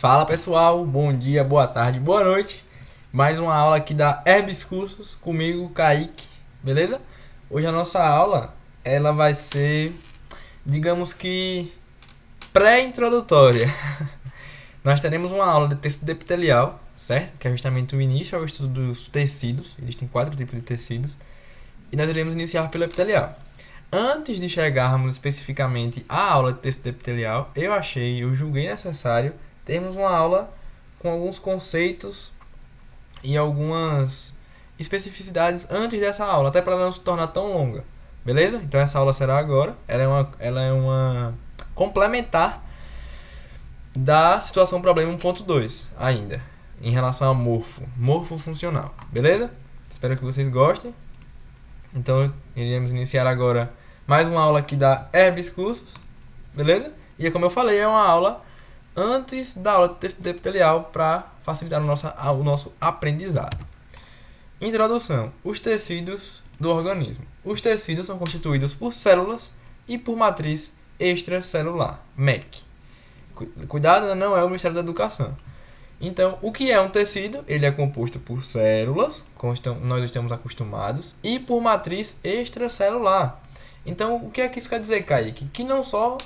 Fala pessoal, bom dia, boa tarde, boa noite. Mais uma aula aqui da Herbs Cursos, comigo, Kaique, beleza? Hoje a nossa aula, ela vai ser, digamos que, pré-introdutória. Nós teremos uma aula de tecido epitelial, certo? Que é justamente o início ao estudo dos tecidos. Existem 4 tipos de tecidos. E nós iremos iniciar pelo epitelial. Antes de chegarmos especificamente à aula de tecido epitelial, eu julguei necessário termos uma aula com alguns conceitos e algumas especificidades antes dessa aula, até para ela não se tornar tão longa, beleza? Então essa aula será agora, ela é uma complementar da situação problema 1.2 ainda, em relação a morfo funcional, beleza? Espero que vocês gostem. Então iremos iniciar agora mais uma aula aqui da Herbs Cursos, beleza? E como eu falei, é uma aula antes da aula de tecido epitelial para facilitar o nosso aprendizado. Introdução: os tecidos do organismo. Os tecidos são constituídos por células e por matriz extracelular, MEC. Cuidado, não é o Ministério da Educação. Então, o que é um tecido? Ele é composto por células, como nós estamos acostumados, e por matriz extracelular. Então, o que é que isso quer dizer, Kaique? Que não são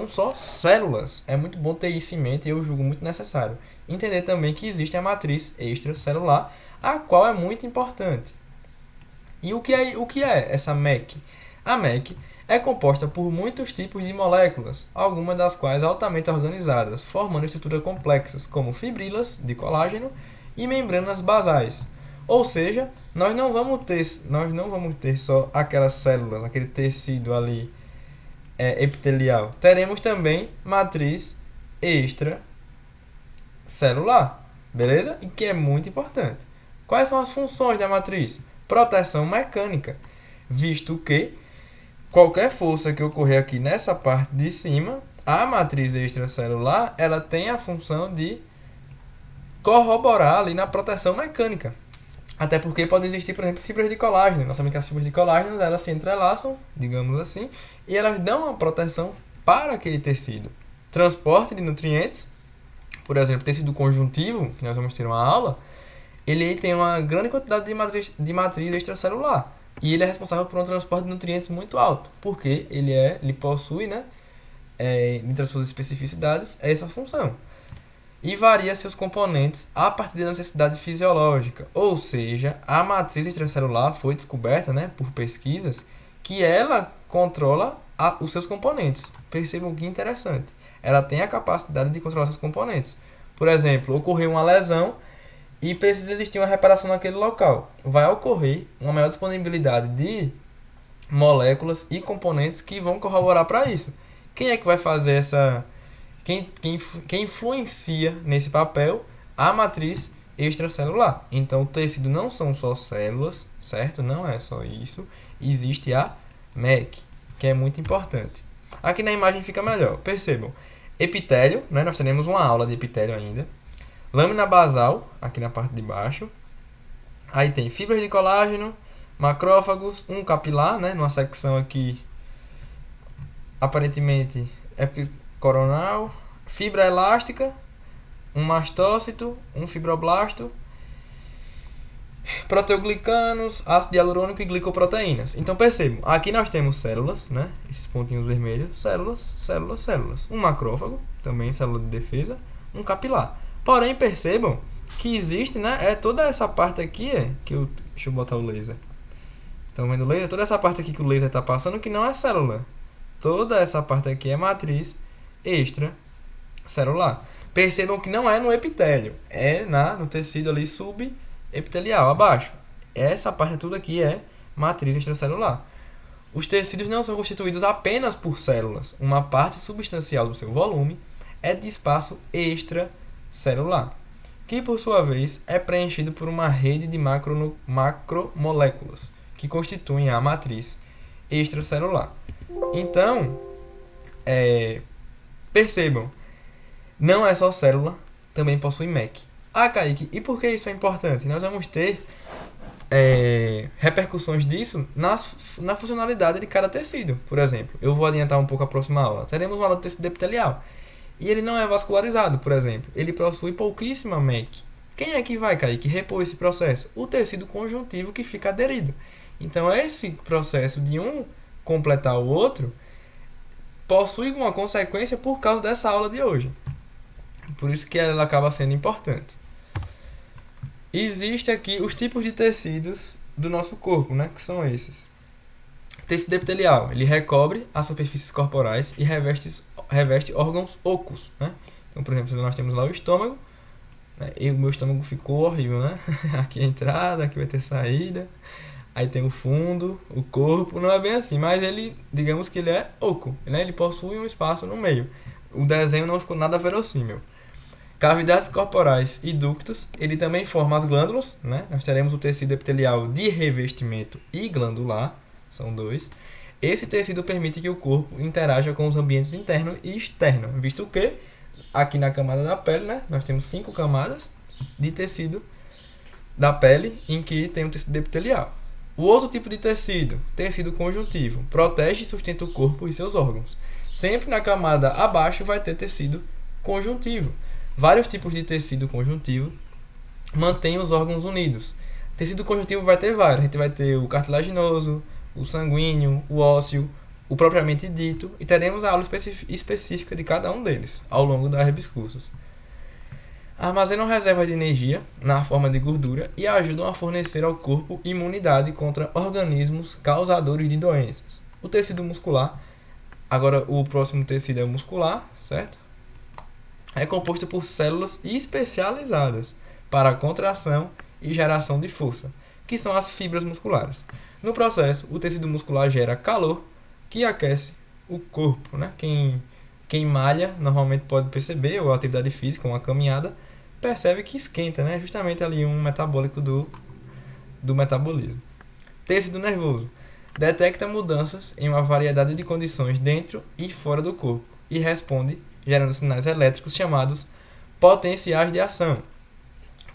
só células. É muito bom ter isso em mente e eu julgo muito necessário. Entender também que existe a matriz extracelular, a qual é muito importante. E o que é essa MEC? A MEC é composta por muitos tipos de moléculas, algumas das quais altamente organizadas, formando estruturas complexas, como fibrilas de colágeno e membranas basais. Ou seja, nós não vamos ter só aquelas células, aquele tecido ali epitelial. Teremos também matriz extracelular, beleza? E que é muito importante. Quais são as funções da matriz? Proteção mecânica, visto que qualquer força que ocorrer aqui nessa parte de cima, a matriz extracelular, ela tem a função de corroborar ali na proteção mecânica. Até porque pode existir, por exemplo, fibras de colágeno. Nós sabemos que as fibras de colágeno, elas se entrelaçam, digamos assim, e elas dão uma proteção para aquele tecido. Transporte de nutrientes, por exemplo, tecido conjuntivo, que nós vamos ter uma aula, ele tem uma grande quantidade de matriz extracelular. E ele é responsável por um transporte de nutrientes muito alto, porque ele possui, entre as suas especificidades, essa função. E varia seus componentes a partir da necessidade fisiológica. Ou seja, a matriz extracelular foi descoberta, por pesquisas, que ela controla os seus componentes. Percebam que interessante. Ela tem a capacidade de controlar seus componentes. Por exemplo, ocorreu uma lesão e precisa existir uma reparação naquele local. Vai ocorrer uma maior disponibilidade de moléculas e componentes que vão corroborar para isso. Quem é que vai fazer essa... Quem influencia nesse papel? A matriz extracelular. Então, o tecido não são só células, certo? Não é só isso. Existe a MEC, que é muito importante. Aqui na imagem fica melhor. Percebam. Epitélio, nós teremos uma aula de epitélio ainda. Lâmina basal, aqui na parte de baixo. Aí tem fibras de colágeno, macrófagos, um capilar, numa secção aqui, aparentemente, coronal, fibra elástica, um mastócito, um fibroblasto, proteoglicanos, ácido hialurônico e glicoproteínas. Então percebam, aqui nós temos células, esses pontinhos vermelhos, células. Um macrófago, também célula de defesa, um capilar. Porém, percebam que existe, toda essa parte aqui, deixa eu botar o laser. Estão vendo o laser? Toda essa parte aqui que o laser está passando, que não é célula. Toda essa parte aqui é matriz extracelular. Percebam que não é no epitélio, é no tecido ali subepitelial, abaixo. Essa parte tudo aqui é matriz extracelular. Os tecidos não são constituídos apenas por células. Uma parte substancial do seu volume é de espaço extracelular, que por sua vez é preenchido por uma rede de macromoléculas, que constituem a matriz extracelular. Então, percebam, não é só célula, também possui MEC. Kaique, e por que isso é importante? Nós vamos ter repercussões disso na funcionalidade de cada tecido. Por exemplo, eu vou adiantar um pouco a próxima aula. Teremos uma aula de tecido epitelial. e ele não é vascularizado, por exemplo. Ele possui pouquíssima MEC. Quem é que vai, Kaique, repor esse processo? O tecido conjuntivo que fica aderido. Então, esse processo de um completar o outro possui uma consequência por causa dessa aula de hoje. Por isso que ela acaba sendo importante. Existem aqui os tipos de tecidos do nosso corpo, né? Que são esses. Tecido epitelial, ele recobre as superfícies corporais e reveste órgãos ocos, né? Então, por exemplo, nós temos lá o estômago, né? E o meu estômago ficou horrível, né? Aqui é a entrada, aqui vai ter saída, aí tem o fundo, o corpo, não é bem assim, mas ele, digamos que ele é oco, né? Ele possui um espaço no meio. O desenho não ficou nada verossímil. Cavidades corporais e ductos, ele também forma as glândulas, né? Nós teremos o tecido epitelial de revestimento e glandular, são dois. Esse tecido permite que o corpo interaja com os ambientes interno e externo, visto que aqui na camada da pele, né, nós temos 5 camadas de tecido da pele em que tem o tecido epitelial. O outro tipo de tecido, tecido conjuntivo, protege e sustenta o corpo e seus órgãos. Sempre na camada abaixo vai ter tecido conjuntivo. Vários tipos de tecido conjuntivo mantêm os órgãos unidos. Tecido conjuntivo vai ter vários. A gente vai ter o cartilaginoso, o sanguíneo, o ósseo, o propriamente dito, e teremos a aula específica de cada um deles ao longo da Herbiscursos. Armazenam reservas de energia na forma de gordura e ajudam a fornecer ao corpo imunidade contra organismos causadores de doenças. O tecido muscular, agora o próximo tecido é o muscular, certo? É composto por células especializadas para a contração e geração de força, que são as fibras musculares. No processo, o tecido muscular gera calor, que aquece o corpo, né? Quem malha normalmente pode perceber, ou a atividade física, uma caminhada, percebe que esquenta, né? Justamente ali um metabólico do metabolismo. Tecido nervoso. Detecta mudanças em uma variedade de condições dentro e fora do corpo e responde gerando sinais elétricos chamados potenciais de ação,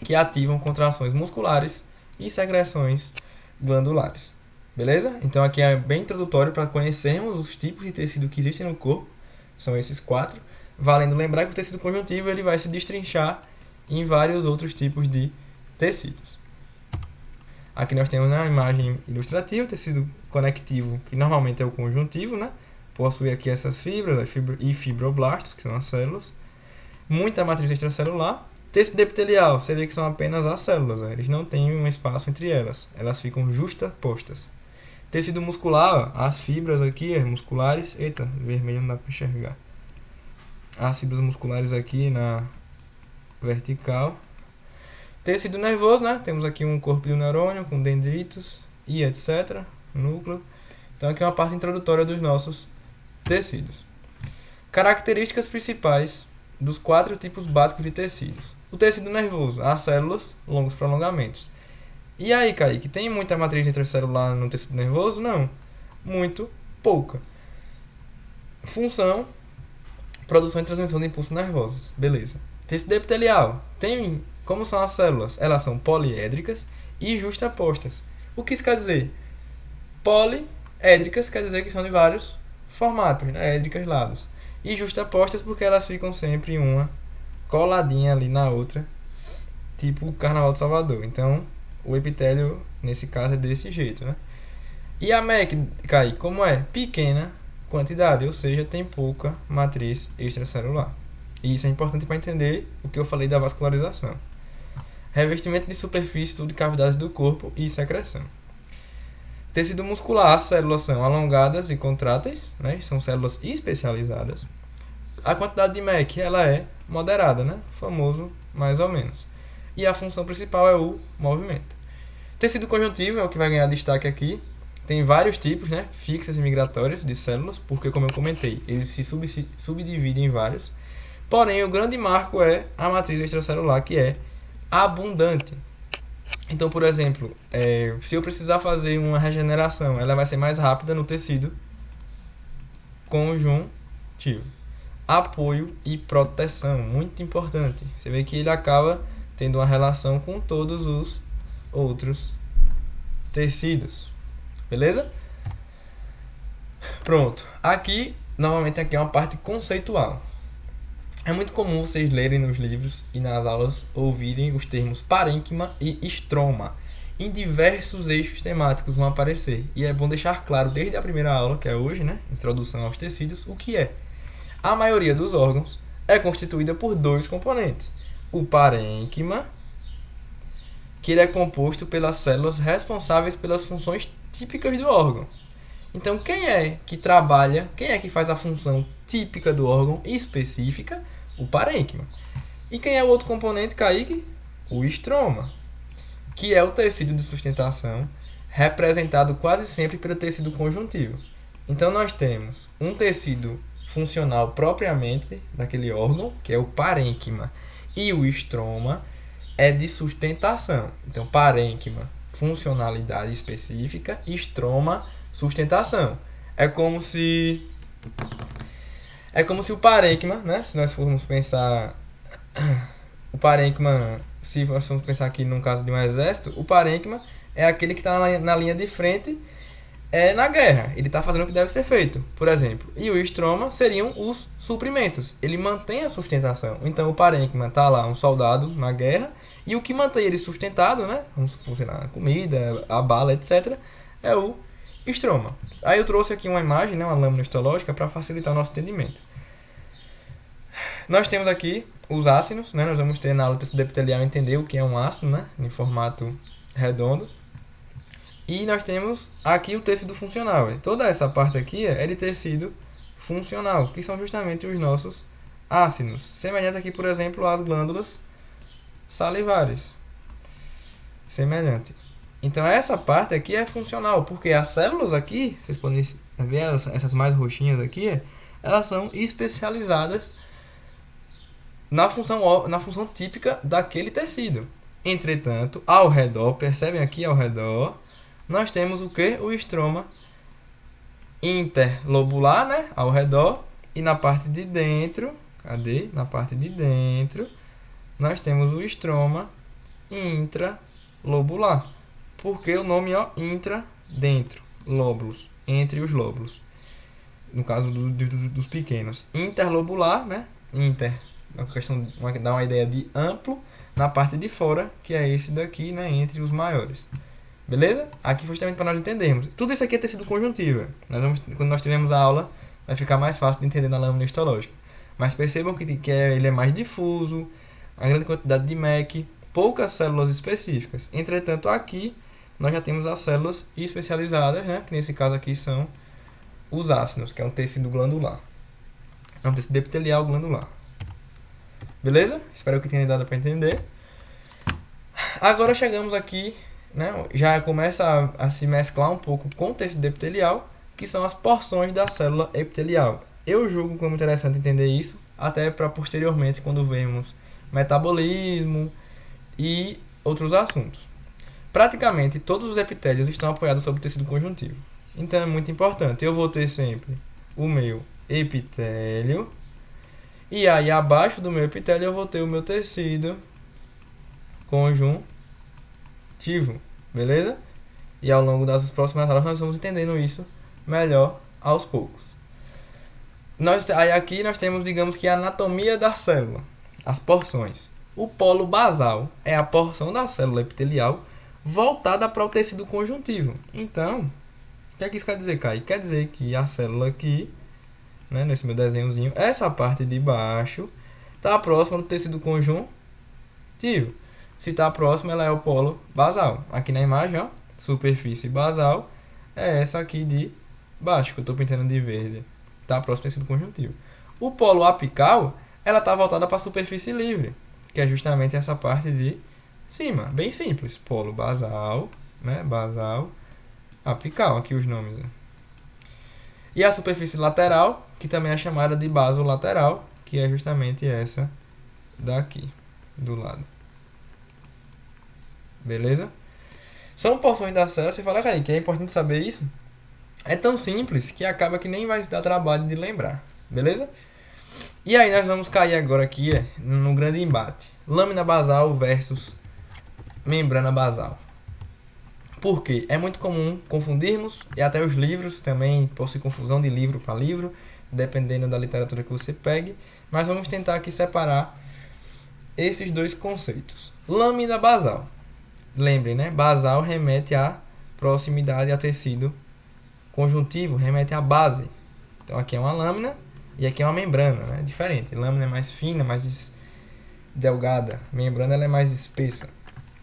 que ativam contrações musculares e secreções glandulares. Beleza? Então aqui é bem introdutório para conhecermos os tipos de tecido que existem no corpo. São esses 4. Valendo lembrar que o tecido conjuntivo ele vai se destrinchar em vários outros tipos de tecidos. Aqui nós temos na imagem ilustrativa o tecido conectivo, que normalmente é o conjuntivo, né? Possui aqui essas fibras e fibroblastos, que são as células. Muita matriz extracelular. Tecido epitelial, você vê que são apenas as células, né? Eles não têm um espaço entre elas. Elas ficam justapostas. Tecido muscular, as fibras aqui, as musculares. Eita, vermelho não dá para enxergar. As fibras musculares aqui na vertical. Tecido nervoso, né? Temos aqui um corpo de um neurônio com dendritos e etc. Núcleo. Então aqui é uma parte introdutória dos nossos tecidos. Características principais dos 4 tipos básicos de tecidos. O tecido nervoso, as células, longos prolongamentos. E aí, Kaique, tem muita matriz intracelular no tecido nervoso? Não. Muito pouca. Função, produção e transmissão de impulsos nervosos. Beleza. Tecido epitelial. Tem, como são as células? Elas são poliédricas e justapostas. O que isso quer dizer? Poliédricas quer dizer que são de vários formatos, né? Édricas, lados. E justapostas porque elas ficam sempre uma coladinha ali na outra, tipo o Carnaval de Salvador. Então, o epitélio, nesse caso, é desse jeito, né? E a MEC, Kaique, como é? Pequena quantidade, ou seja, tem pouca matriz extracelular. E isso é importante para entender o que eu falei da vascularização. Revestimento de superfícies ou de cavidades do corpo e secreção. Tecido muscular, as células são alongadas e contráteis, né? São células especializadas. A quantidade de MEC, ela é moderada, né? Famoso mais ou menos. E a função principal é o movimento. Tecido conjuntivo é o que vai ganhar destaque aqui. Tem vários tipos, né? Fixas e migratórias de células, porque como eu comentei, eles se subdividem em vários. Porém, o grande marco é a matriz extracelular, que é abundante. Então, por exemplo, se eu precisar fazer uma regeneração, ela vai ser mais rápida no tecido conjuntivo. Apoio e proteção, muito importante. Você vê que ele acaba tendo uma relação com todos os outros tecidos. Beleza? Pronto. Aqui, novamente, aqui é uma parte conceitual. É muito comum vocês lerem nos livros e nas aulas ouvirem os termos parênquima e estroma. Em diversos eixos temáticos vão aparecer. E é bom deixar claro desde a primeira aula, que é hoje, né? Introdução aos tecidos, o que é. A maioria dos órgãos é constituída por dois componentes. O parênquima, que ele é composto pelas células responsáveis pelas funções típicas do órgão. Então, quem é que faz a função típica do órgão específica? O parênquima. E quem é o outro componente, Kaique? O estroma, que é o tecido de sustentação, representado quase sempre pelo tecido conjuntivo. Então, nós temos um tecido funcional propriamente daquele órgão, que é o parênquima, e o estroma é de sustentação. Então, parênquima, funcionalidade específica, estroma, sustentação. É como se o parênquima, né? Se nós formos pensar o parênquima, se nós formos pensar aqui no caso de um exército, o parênquima é aquele que está na linha de frente na guerra. Ele está fazendo o que deve ser feito, por exemplo. E o estroma seriam os suprimentos. Ele mantém a sustentação. Então o parênquima está lá, um soldado na guerra, e o que mantém ele sustentado, né? Vamos supor, sei lá, a comida, a bala, etc., é o estroma. Aí eu trouxe aqui uma imagem, né, uma lâmina histológica, para facilitar o nosso entendimento. Nós temos aqui os ácinos, né? Nós vamos ter na aula de tecido epitelial entender o que é um ácino, né? Em formato redondo. E nós temos aqui o tecido funcional. Toda essa parte aqui é de tecido funcional, que são justamente os nossos ácinos. Semelhante aqui, por exemplo, às glândulas salivares. Semelhante. Então essa parte aqui é funcional, porque as células aqui, vocês podem ver, essas mais roxinhas aqui, elas são especializadas na função típica daquele tecido. Entretanto, ao redor, percebem aqui ao redor, nós temos o que? O estroma interlobular, né? Ao redor. E na parte de dentro, cadê? Na parte de dentro, nós temos o estroma intralobular. Porque o nome é intra, dentro, lóbulos, entre os lóbulos. No caso dos pequenos. Interlobular, né? Uma questão, dá uma ideia de amplo. Na parte de fora, que é esse daqui, né? Entre os maiores. Beleza? Aqui justamente para nós entendermos. Tudo isso aqui é tecido conjuntivo. Quando nós tivermos a aula, vai ficar mais fácil de entender na lâmina histológica. Mas percebam que ele é mais difuso, a grande quantidade de MEC, poucas células específicas. Entretanto, aqui nós já temos as células especializadas, né? Que nesse caso aqui são os ácinos, que é um tecido glandular. É um tecido epitelial glandular. Beleza? Espero que tenha dado para entender. Agora chegamos aqui, né? Já começa a se mesclar um pouco com o tecido epitelial, que são as porções da célula epitelial. Eu julgo como interessante entender isso, até para posteriormente, quando vemos metabolismo e outros assuntos. Praticamente todos os epitélios estão apoiados sobre o tecido conjuntivo. Então é muito importante. Eu vou ter sempre o meu epitélio. E aí abaixo do meu epitélio eu vou ter o meu tecido conjuntivo. Beleza? E ao longo das próximas aulas nós vamos entendendo isso melhor aos poucos. Aí aqui nós temos, digamos que a anatomia da célula. As porções. O polo basal é a porção da célula epitelial voltada para o tecido conjuntivo. Então, o que é que isso quer dizer, Kai? Quer dizer que a célula aqui, né, nesse meu desenhozinho, essa parte de baixo está próxima do tecido conjuntivo. Se está próxima, ela é o polo basal. Aqui na imagem, ó, superfície basal é essa aqui de baixo, que eu estou pintando de verde. Está próximo do tecido conjuntivo. O polo apical, ela está voltada para a superfície livre, que é justamente essa parte de cima. Bem simples. Polo basal, né? Basal, apical, aqui os nomes. E a superfície lateral, que também é chamada de basolateral, que é justamente essa daqui, do lado. Beleza? São porções da célula. Você fala, Kaique, é importante saber isso? É tão simples que acaba que nem vai dar trabalho de lembrar. Beleza? E aí nós vamos cair agora aqui no grande embate. Lâmina basal versus membrana basal. Por quê? É muito comum confundirmos, e até os livros também possui confusão de livro para livro, dependendo da literatura que você pegue. Mas vamos tentar aqui separar esses dois conceitos. Lâmina basal. Lembrem, né? Basal remete à proximidade a tecido conjuntivo, remete à base. Então aqui é uma lâmina e aqui é uma membrana, né? Diferente. Lâmina é mais fina, mais delgada. Membrana ela é mais espessa.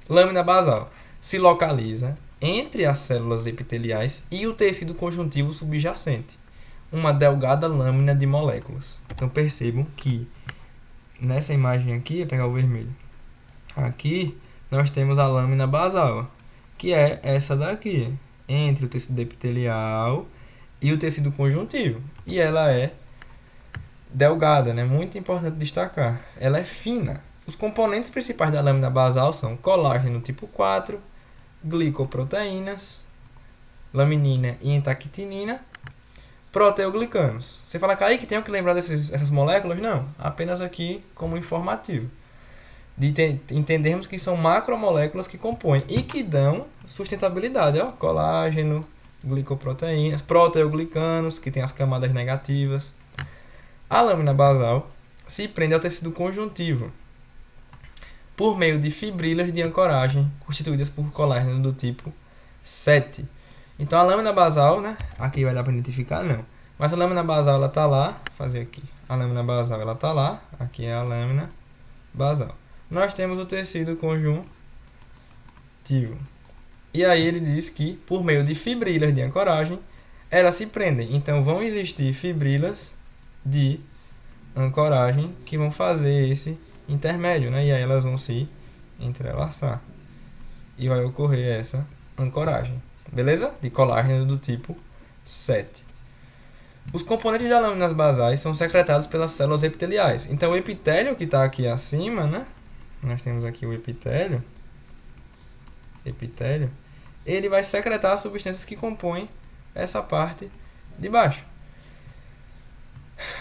Lâmina basal se localiza entre as células epiteliais e o tecido conjuntivo subjacente. Uma delgada lâmina de moléculas. Então percebam que nessa imagem aqui, vou pegar o vermelho. Aqui nós temos a lâmina basal, que é essa daqui, entre o tecido epitelial e o tecido conjuntivo. E ela é delgada, né? Muito importante destacar. Ela é fina. Os componentes principais da lâmina basal são colágeno tipo 4, glicoproteínas, laminina e entactinina, proteoglicanos. Você fala, Kaique, tenho que lembrar dessas moléculas? Não, apenas aqui como informativo. De entendermos que são macromoléculas que compõem e que dão sustentabilidade. Ó, colágeno, glicoproteínas, proteoglicanos, que tem as camadas negativas. A lâmina basal se prende ao tecido conjuntivo por meio de fibrilas de ancoragem constituídas por colágeno do tipo 7. Então a lâmina basal, né? Aqui vai dar para identificar, não. Mas a lâmina basal ela tá lá, vou fazer aqui. A lâmina basal ela tá lá, aqui é a lâmina basal. Nós temos o tecido conjuntivo. E aí ele diz que por meio de fibrilas de ancoragem, elas se prendem. Então vão existir fibrilas de ancoragem que vão fazer esse intermédio, né? E aí elas vão se entrelaçar. E vai ocorrer essa ancoragem. Beleza? De colágeno do tipo 7. Os componentes das lâminas basais são secretados pelas células epiteliais. Então o epitélio que está aqui acima, né? Nós temos aqui o epitélio, ele vai secretar as substâncias que compõem essa parte de baixo.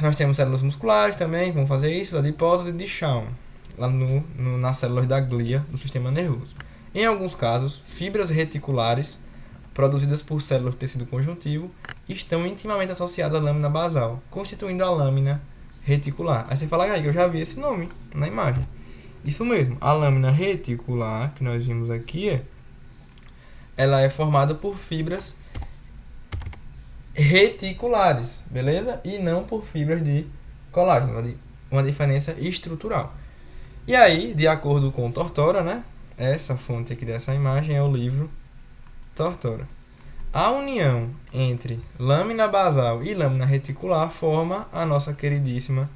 Nós temos células musculares também, que vão fazer isso, adipócitos e de Schwann, lá nas células da glia do sistema nervoso. Em alguns casos, fibras reticulares, produzidas por células do tecido conjuntivo, estão intimamente associadas à lâmina basal, constituindo a lâmina reticular. Aí você fala, eu já vi esse nome na imagem. Isso mesmo, a lâmina reticular, que nós vimos aqui, ela é formada por fibras reticulares, beleza? E não por fibras de colágeno, uma diferença estrutural. E aí, de acordo com Tortora, né? Essa fonte aqui dessa imagem é o livro Tortora. A união entre lâmina basal e lâmina reticular forma a nossa queridíssima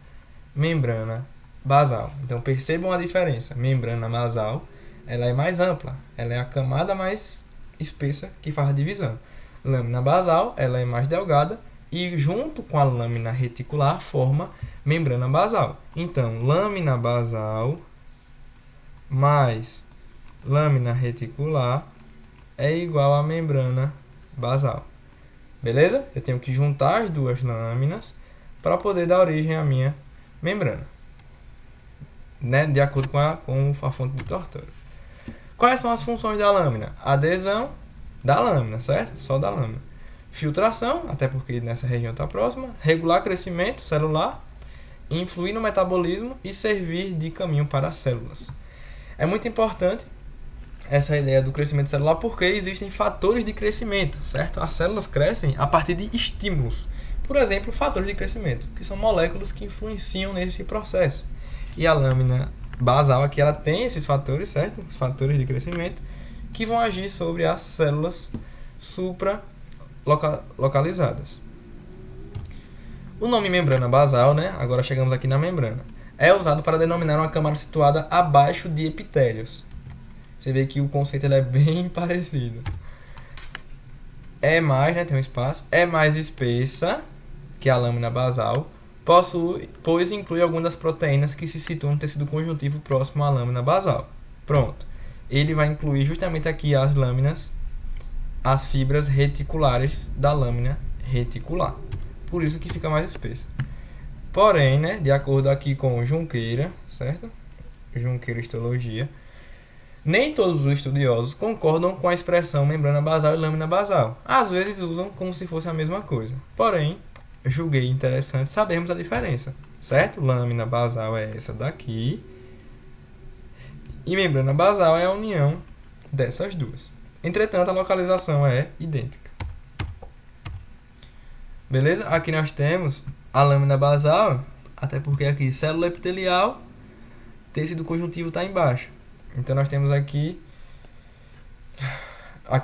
membrana basal. Então percebam a diferença. Membrana basal, ela é mais ampla, ela é a camada mais espessa que faz a divisão. Lâmina basal, ela é mais delgada e junto com a lâmina reticular forma membrana basal. Então, lâmina basal mais lâmina reticular é igual a membrana basal. Beleza? Eu tenho que juntar as duas lâminas para poder dar origem à minha membrana, né? De acordo com a fonte de Tortora. Quais são as funções da lâmina? Adesão da lâmina, certo? Só da lâmina. Filtração, até porque nessa região está próxima. Regular crescimento celular. Influir no metabolismo e servir de caminho para as células. É muito importante essa ideia do crescimento celular porque existem fatores de crescimento, certo? As células crescem a partir de estímulos. Por exemplo, fatores de crescimento, que são moléculas que influenciam nesse processo. E a lâmina basal aqui, ela tem esses fatores, certo? Os fatores de crescimento que vão agir sobre as células supralocalizadas. O nome membrana basal, né? Agora chegamos aqui na membrana. É usado para denominar uma camada situada abaixo de epitélios. Você vê que o conceito ele é bem parecido. É mais, né? Tem um espaço. É mais espessa que a lâmina basal, pois inclui algumas das proteínas que se situam no tecido conjuntivo próximo à lâmina basal. Pronto. Ele vai incluir justamente aqui as lâminas, as fibras reticulares da lâmina reticular. Por isso que fica mais espessa. Porém, né, de acordo aqui com Junqueira, certo? Junqueira Histologia, nem todos os estudiosos concordam com a expressão membrana basal e lâmina basal. Às vezes usam como se fosse a mesma coisa. Porém, eu julguei interessante sabermos a diferença. certo? Lâmina basal é essa daqui. E membrana basal é a união dessas duas. Entretanto, a localização é idêntica. Beleza? Aqui nós temos a lâmina basal, até porque aqui célula epitelial, tecido conjuntivo está embaixo. Então nós temos aqui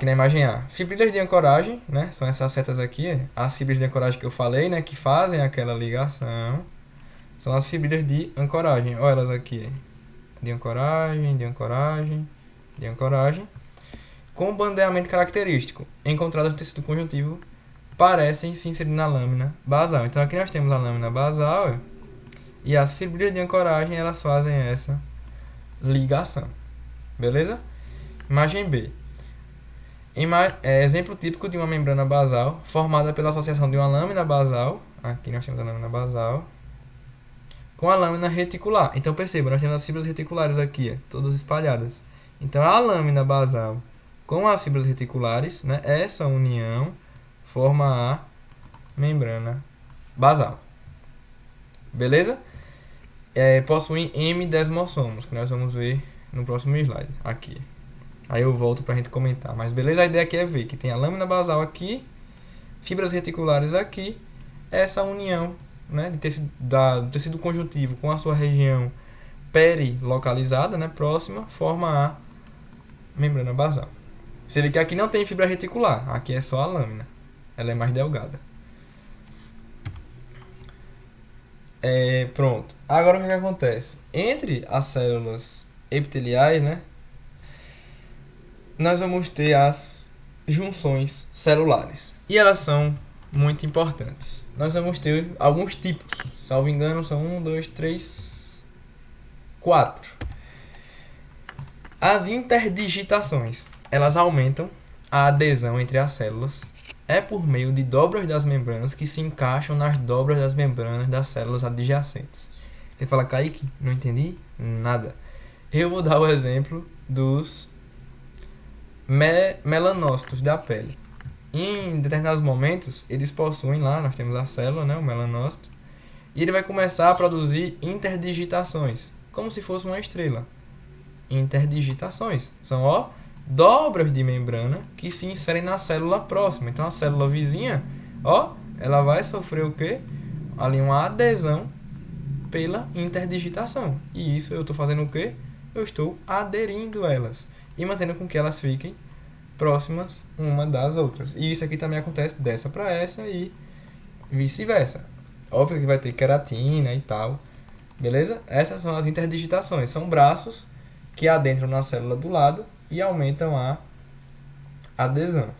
na imagem A, fibrilhas de ancoragem, né? São essas setas aqui, as fibras de ancoragem que eu falei, né? Que fazem aquela ligação. São as fibrilhas de ancoragem. Olha elas aqui. De ancoragem, de ancoragem, de ancoragem. Com um bandeamento característico, encontradas no tecido conjuntivo, parecem se inserir na lâmina basal. Então aqui nós temos a lâmina basal e as fibrilhas de ancoragem, elas fazem essa ligação. Beleza? Imagem B. Exemplo típico de uma membrana basal formada pela associação de uma lâmina basal. Aqui nós temos a lâmina basal com a lâmina reticular. Então perceba, nós temos as fibras reticulares aqui, todas espalhadas. Então a lâmina basal com as fibras reticulares, né, essa união forma a membrana basal. Beleza? Possuem M desmossomos, que nós vamos ver no próximo slide. Aqui. Aí eu volto pra gente comentar. Mas beleza? A ideia aqui é ver que tem a lâmina basal aqui, fibras reticulares aqui, essa união, né, do tecido conjuntivo com a sua região perilocalizada, né, próxima, forma a membrana basal. Você vê que aqui não tem fibra reticular, aqui é só a lâmina. Ela é mais delgada. Pronto. Agora o que acontece? Entre as células epiteliais, né, nós vamos ter as junções celulares. E elas são muito importantes. Nós vamos ter alguns tipos. Salvo engano, são 1, 2, 3, 4. As interdigitações. Elas aumentam a adesão entre as células. É por meio de dobras das membranas que se encaixam nas dobras das membranas das células adjacentes. Você fala, Kaique, não entendi nada. Eu vou dar o exemplo dos melanócitos da pele. Em determinados momentos, eles possuem lá, nós temos a célula, né, o melanócito, e ele vai começar a produzir interdigitações, como se fosse uma estrela. Interdigitações são, dobras de membrana que se inserem na célula próxima. Então a célula vizinha, ela vai sofrer o quê? Ali uma adesão pela interdigitação. E isso eu estou fazendo o quê? Eu estou aderindo elas e mantendo com que elas fiquem próximas uma das outras. E isso aqui também acontece dessa para essa e vice-versa. Óbvio que vai ter queratina e tal. Beleza? Essas são as interdigitações. São braços que adentram na célula do lado e aumentam a adesão.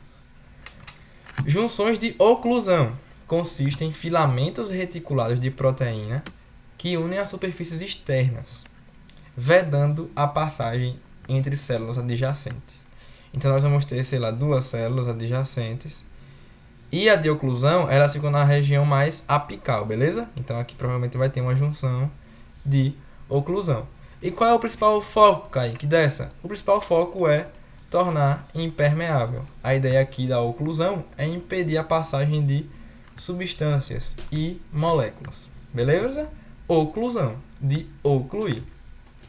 Junções de oclusão consistem em filamentos reticulados de proteína que unem as superfícies externas, vedando a passagem entre células adjacentes. Então nós vamos ter, duas células adjacentes. E a de oclusão, elas ficam na região mais apical, beleza? Então aqui provavelmente vai ter uma junção de oclusão. E qual é o principal foco, Kaique, dessa? O principal foco é tornar impermeável. A ideia aqui da oclusão é impedir a passagem de substâncias e moléculas. Beleza? Oclusão, de ocluir.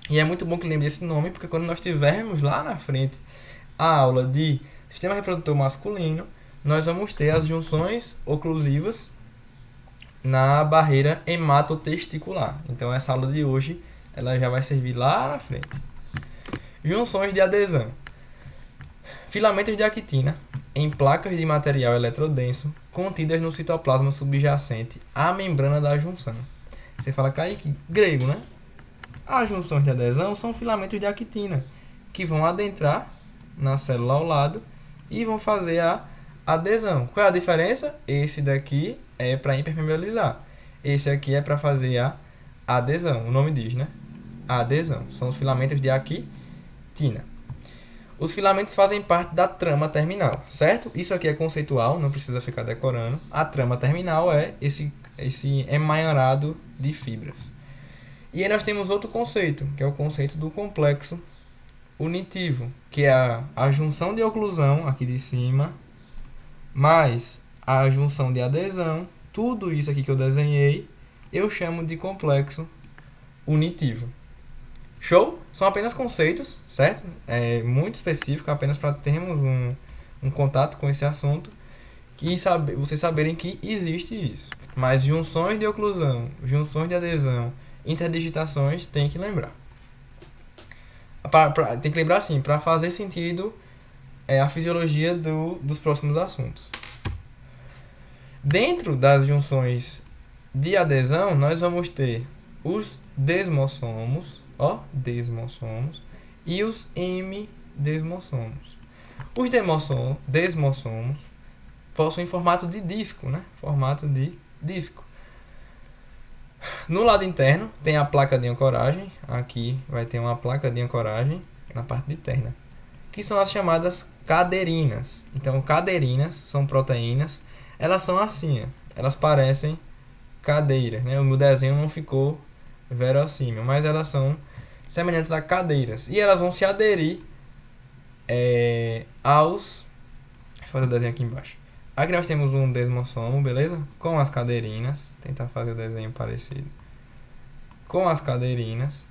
E é muito bom que lembre esse nome, porque quando nós tivermos lá na frente a aula de sistema reprodutor masculino, nós vamos ter as junções oclusivas na barreira hematotesticular. Então essa aula de hoje ela já vai servir lá na frente. Junções de adesão. Filamentos de actina em placas de material eletrodenso contidas no citoplasma subjacente à membrana da junção. Você fala, Kaique, grego, né? As junções de adesão são filamentos de actina que vão adentrar na célula ao lado e vão fazer a adesão. Qual é a diferença? Esse daqui é para impermeabilizar. Esse aqui é para fazer a adesão. O nome diz, né? Adesão. São os filamentos de actina. Os filamentos fazem parte da trama terminal, certo? Isso aqui é conceitual, não precisa ficar decorando. A trama terminal é esse emaranhado de fibras. E aí nós temos outro conceito, que é o conceito do complexo unitivo, que é a junção de oclusão aqui de cima, mais a junção de adesão, tudo isso aqui que eu desenhei, eu chamo de complexo unitivo. Show? São apenas conceitos, certo? É muito específico, apenas para termos um contato com esse assunto e vocês saberem que existe isso. Mas junções de oclusão, junções de adesão, interdigitações, tem que lembrar. Tem que lembrar assim, para fazer sentido a fisiologia dos próximos assuntos. Dentro das junções de adesão, nós vamos ter os desmossomos, desmossomos, e os hemidesmossomos. Os desmossomos possuem formato de disco, né? Formato de disco. No lado interno tem a placa de ancoragem, aqui vai ter uma placa de ancoragem na parte interna, que são as chamadas caderinas. Então, caderinas são proteínas, elas são assim, elas parecem cadeiras, né? O meu desenho não ficou verossímil, mas elas são semelhantes a cadeiras. E elas vão se aderir aos... Deixa eu fazer o desenho aqui embaixo. Aqui nós temos um desmossomo, beleza? Com as caderinas. Tentar fazer o desenho parecido. Com as caderinas.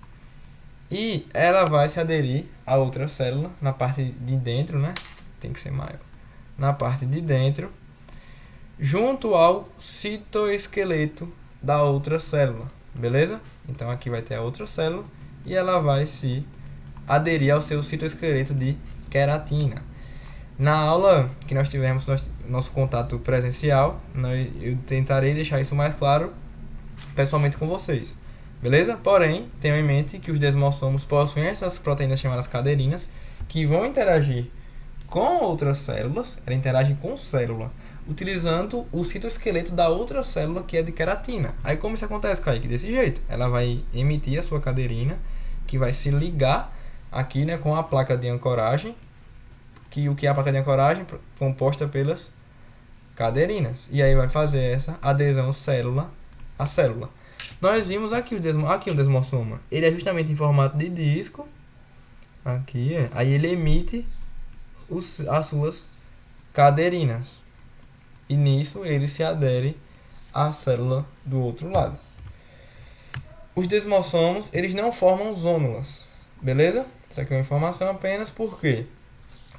E ela vai se aderir a outra célula na parte de dentro, né? Tem que ser maior. Na parte de dentro, junto ao citoesqueleto da outra célula, beleza? Então aqui vai ter a outra célula e ela vai se aderir ao seu citoesqueleto de queratina. Na aula que nós tivemos nosso contato presencial, eu tentarei deixar isso mais claro pessoalmente com vocês, beleza? Porém, tenham em mente que os desmossomos possuem essas proteínas chamadas caderinas que vão interagir com outras células, ela interage com célula, utilizando o citoesqueleto da outra célula que é de queratina. Aí como isso acontece, Kaique? Desse jeito, ela vai emitir a sua caderina, que vai se ligar aqui, né, com a placa de ancoragem, o que é a placa de ancoragem? Composta pelas caderinas. E aí vai fazer essa adesão célula a célula. Nós vimos aqui o desmossoma. Ele é justamente em formato de disco. Aqui, aí ele emite as suas caderinas. E nisso ele se adere à célula do outro lado. Os desmossomos, eles não formam zônulas. Beleza? Isso aqui é uma informação apenas porque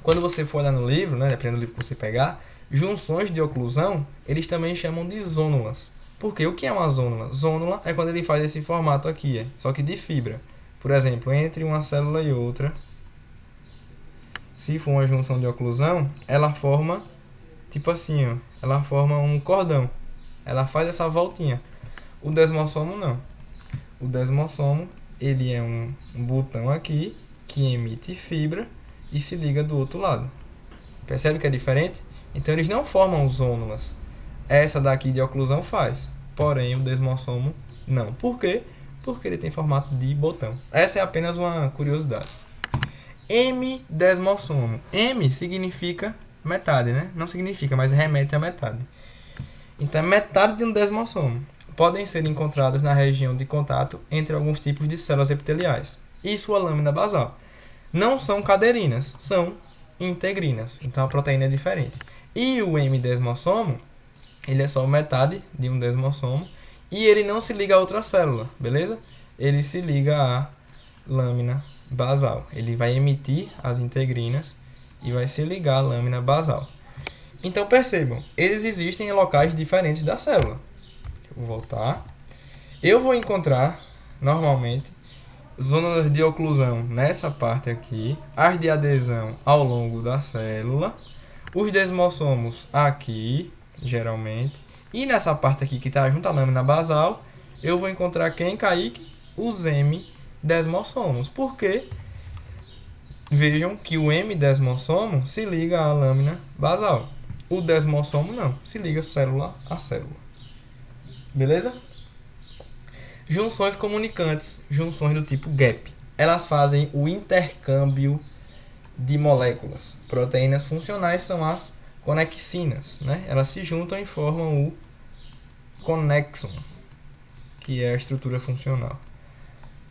quando você for olhar no livro, né, dependendo do livro que você pegar, junções de oclusão, eles também chamam de zônulas. Porque o que é uma zônula? Zônula é quando ele faz esse formato aqui, só que de fibra. Por exemplo, entre uma célula e outra, se for uma junção de oclusão, ela forma, tipo assim, ela forma um cordão. Ela faz essa voltinha. O desmossomo não. O desmossomo, ele é um botão aqui, que emite fibra, e se liga do outro lado. Percebe que é diferente? Então eles não formam zônulas. Essa daqui de oclusão faz, porém o desmossomo não. Por quê? Porque ele tem formato de botão. Essa é apenas uma curiosidade. Hemidesmossomo. Hemi significa metade, né? Não significa, mas remete a metade. Então é metade de um desmossomo. Podem ser encontrados na região de contato entre alguns tipos de células epiteliais e sua lâmina basal. Não são caderinas, são integrinas. Então a proteína é diferente. E o hemidesmossomo, ele é só metade de um desmossomo e ele não se liga a outra célula, beleza? Ele se liga à lâmina basal. Ele vai emitir as integrinas e vai se ligar à lâmina basal. Então percebam, eles existem em locais diferentes da célula. Vou voltar. Eu vou encontrar, normalmente, zonas de oclusão nessa parte aqui, as de adesão ao longo da célula, os desmossomos aqui, geralmente, e nessa parte aqui que está junto à lâmina basal, eu vou encontrar quem, Kaique? Os hemidesmossomos. Por quê? Vejam que o hemidesmossomo se liga à lâmina basal. O desmossomo não, se liga célula a célula. Beleza? Junções comunicantes, junções do tipo gap. Elas fazem o intercâmbio de moléculas. Proteínas funcionais são as conexinas, né? Elas se juntam e formam o connexon, que é a estrutura funcional.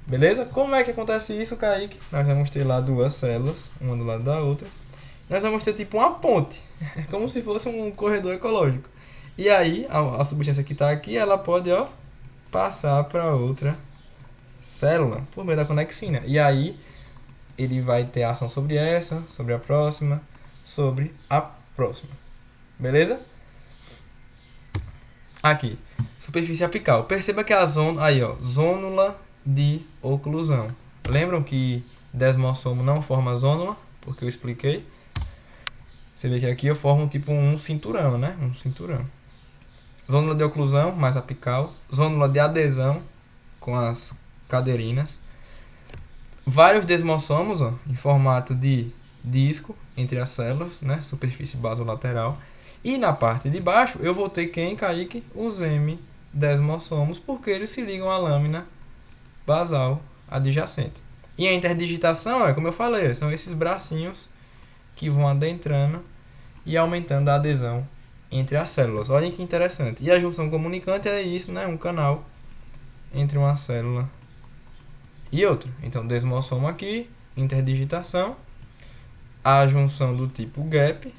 Beleza? Como é que acontece isso, Kaique? Nós vamos ter lá duas células, uma do lado da outra. Nós vamos ter tipo uma ponte, como se fosse um corredor ecológico. E aí, a substância que está aqui, ela pode, passar para outra célula por meio da conexina. E aí ele vai ter ação sobre essa, sobre a próxima, sobre a próxima. Beleza? Aqui, superfície apical. Perceba que a zônula de oclusão. Lembram que desmossomo não forma zônula? Porque eu expliquei. Você vê que aqui eu formo tipo um cinturão, né? Um cinturão. Zônula de oclusão, mais apical. Zônula de adesão, com as cadeirinas. Vários desmossomos, em formato de disco entre as células, né? Superfície basolateral. E na parte de baixo eu vou ter quem, Kaique? Os M-desmossomos, porque eles se ligam à lâmina basal adjacente. E a interdigitação, como eu falei, são esses bracinhos que vão adentrando e aumentando a adesão entre as células. Olhem que interessante. E a junção comunicante é isso, né? Um canal entre uma célula e outra. Então, desmossomo aqui, interdigitação, a junção do tipo gap,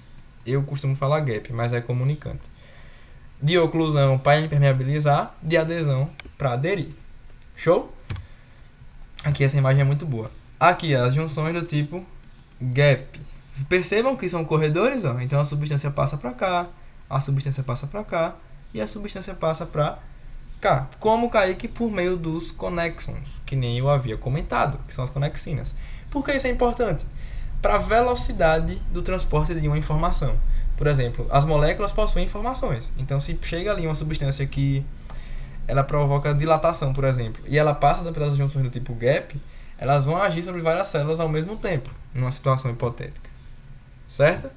eu costumo falar gap, mas é comunicante. De oclusão para impermeabilizar, de adesão para aderir. Show? Aqui essa imagem é muito boa. Aqui as junções do tipo gap. Percebam que são corredores, então a substância passa para cá, a substância passa para cá e a substância passa para cá. Como, Kaique? Por meio dos connexons, que nem eu havia comentado, que são as conexinas. Por que isso é importante? Para a velocidade do transporte de uma informação. Por exemplo, as moléculas possuem informações. Então, se chega ali uma substância que ela provoca dilatação, por exemplo, e ela passa pelas junções do tipo gap, elas vão agir sobre várias células ao mesmo tempo, numa situação hipotética. Certo?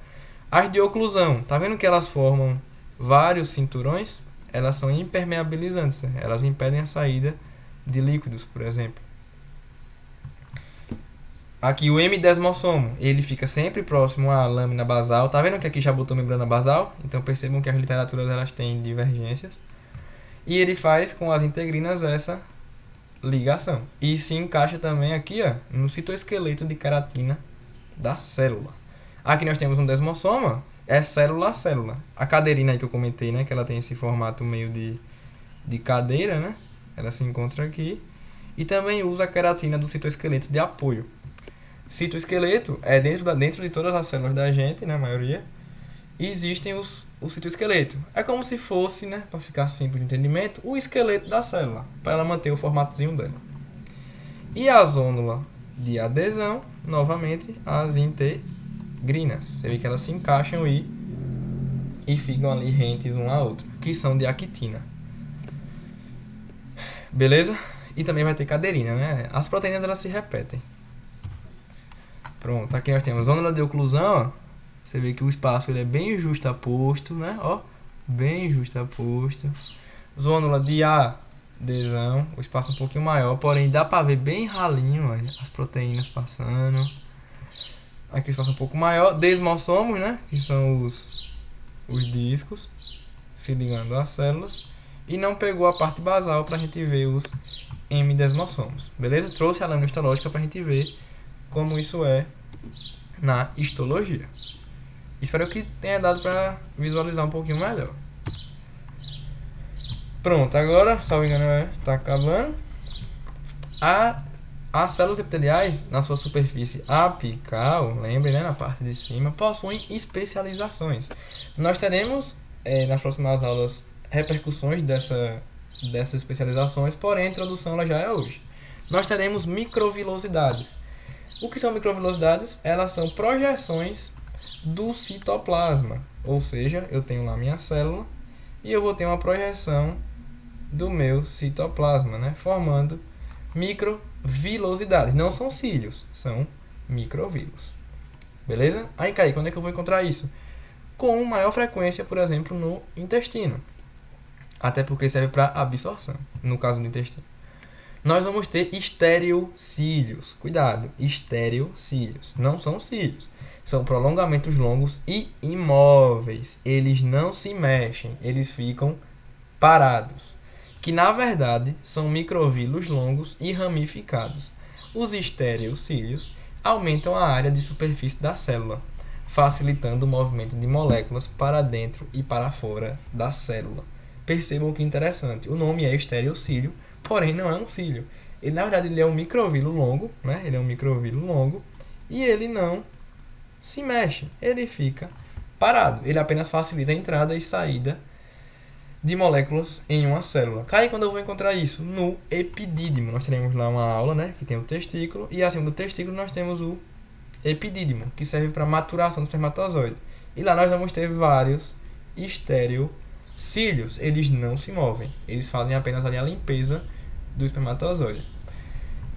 As de oclusão, tá vendo que elas formam vários cinturões? Elas são impermeabilizantes, né? Elas impedem a saída de líquidos, por exemplo. Aqui o M-desmossomo, ele fica sempre próximo à lâmina basal. Tá vendo que aqui já botou membrana basal? Então percebam que as literaturas elas têm divergências. E ele faz com as integrinas essa ligação. E se encaixa também aqui, no citoesqueleto de queratina da célula. Aqui nós temos um desmossoma, é célula a célula. A cadeirina aí que eu comentei, né, que ela tem esse formato meio de cadeira, né? Ela se encontra aqui. E também usa a queratina do citoesqueleto de apoio. Citoesqueleto é dentro de todas as células da gente, né, a maioria. E existem o citoesqueleto. É como se fosse, né, para ficar simples de entendimento, o esqueleto da célula, para ela manter o formatozinho dela. E a zônula de adesão, novamente, as integrinas. Você vê que elas se encaixam e ficam ali rentes uma à outra, que são de actina. Beleza? E também vai ter cadeirina, né? As proteínas elas se repetem. Pronto, aqui nós temos zônula de oclusão, ó. Você vê que o espaço ele é bem justaposto, né? Ó, bem justaposto. Zônula de adesão, o espaço um pouquinho maior, porém dá pra ver bem ralinho, ó, as proteínas passando. Aqui o espaço um pouco maior. Desmossomos, né? Que são os discos se ligando às células. E não pegou a parte basal pra gente ver os M-desmossomos. Beleza? Trouxe a lâmina histológica pra gente ver como isso é na histologia. Espero que tenha dado para visualizar um pouquinho melhor. Pronto, agora, salvo engano, está acabando. As células epiteliais, na sua superfície apical, lembrem, né, na parte de cima, possuem especializações. Nós teremos, nas próximas aulas, repercussões dessas especializações, porém a introdução ela já é hoje. Nós teremos microvilosidades. O que são microvilosidades? Elas são projeções do citoplasma, ou seja, eu tenho lá minha célula e eu vou ter uma projeção do meu citoplasma, né, formando microvilosidades. Não são cílios, são microvilos. Beleza? Aí, Kaique, quando é que eu vou encontrar isso? Com maior frequência, por exemplo, no intestino. Até porque serve para absorção, no caso do intestino. Nós vamos ter estereocílios. Cuidado, estereocílios. Não são cílios. São prolongamentos longos e imóveis. Eles não se mexem, eles ficam parados. Que na verdade são microvilos longos e ramificados. Os estereocílios aumentam a área de superfície da célula, facilitando o movimento de moléculas para dentro e para fora da célula. percebam que interessante. O nome é estereocílio, porém não é um cílio. Ele, na verdade, ele é um microvilo longo, né? Ele é um microvilo longo e ele não se mexe, ele fica parado. Ele apenas facilita a entrada e saída de moléculas em uma célula. Cai, quando eu vou encontrar isso? No epidídimo. Nós teremos lá uma aula, né, que tem o testículo, e acima do testículo nós temos o epidídimo, que serve para maturação do espermatozoide. E lá nós vamos ter vários estereocílios. Eles não se movem, eles fazem apenas ali a limpeza do espermatozoide.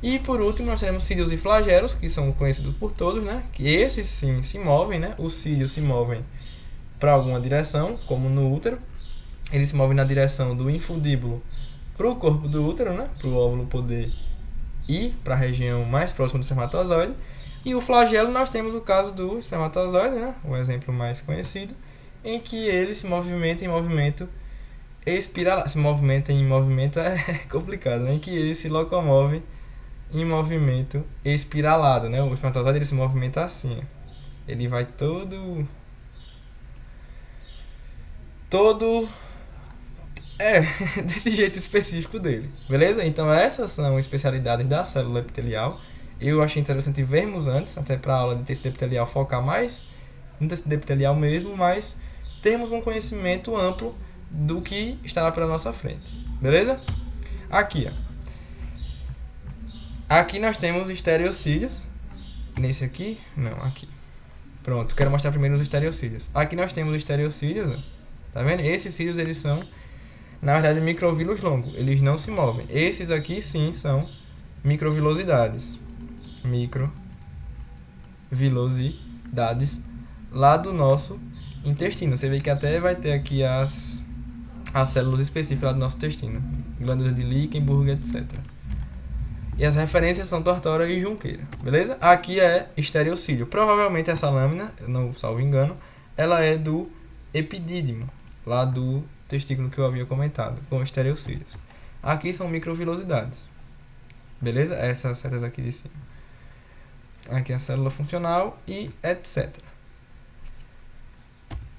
E por último nós teremos cílios e flagelos, que são conhecidos por todos, né, que esses sim se movem, né? Os cílios se movem para alguma direção, como no útero. Ele se move na direção do infundíbulo para o corpo do útero, né? Para o óvulo poder ir para a região mais próxima do espermatozoide. E o flagelo, nós temos o caso do espermatozoide, né? O exemplo mais conhecido, em que ele se movimenta em movimento espiralado. Se movimenta em movimento é complicado, né? Em que ele se locomove em movimento espiralado, né? O espermatozoide ele se movimenta assim. Ele vai todo desse jeito específico dele, beleza? Então essas são especialidades da célula epitelial. Eu achei interessante vermos antes, até para a aula de tecido epitelial focar mais no tecido epitelial mesmo, mas termos um conhecimento amplo do que estará pela nossa frente, beleza? Aqui, ó. Aqui nós temos estereocílios. Nesse aqui? Não, aqui. Pronto, quero mostrar primeiro os estereocílios. Aqui nós temos os estereocílios, ó. Tá vendo? Esses cílios, eles são, na verdade, microvílulos longos. Eles não se movem. Esses aqui, sim, são microvilosidades. Microvilosidades lá do nosso intestino. Você vê que até vai ter aqui as células específicas lá do nosso intestino. Glândulas de Lichtenburg, etc. E as referências são Tortora e Junqueira. Beleza? Aqui é estereocílio. Provavelmente essa lâmina, não salvo engano, ela é do epidídimo, lá do testículo que eu havia comentado, com estereocílios. Aqui são microvilosidades. Beleza? Essas setas aqui de cima. Aqui é a célula funcional e etc.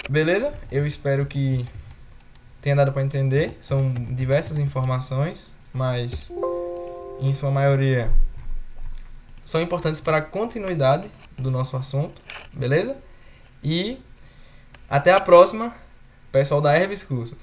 Beleza? Eu espero que tenha dado para entender. São diversas informações, mas em sua maioria são importantes para a continuidade do nosso assunto. Beleza? E até a próxima, pessoal da Herbis Cursos.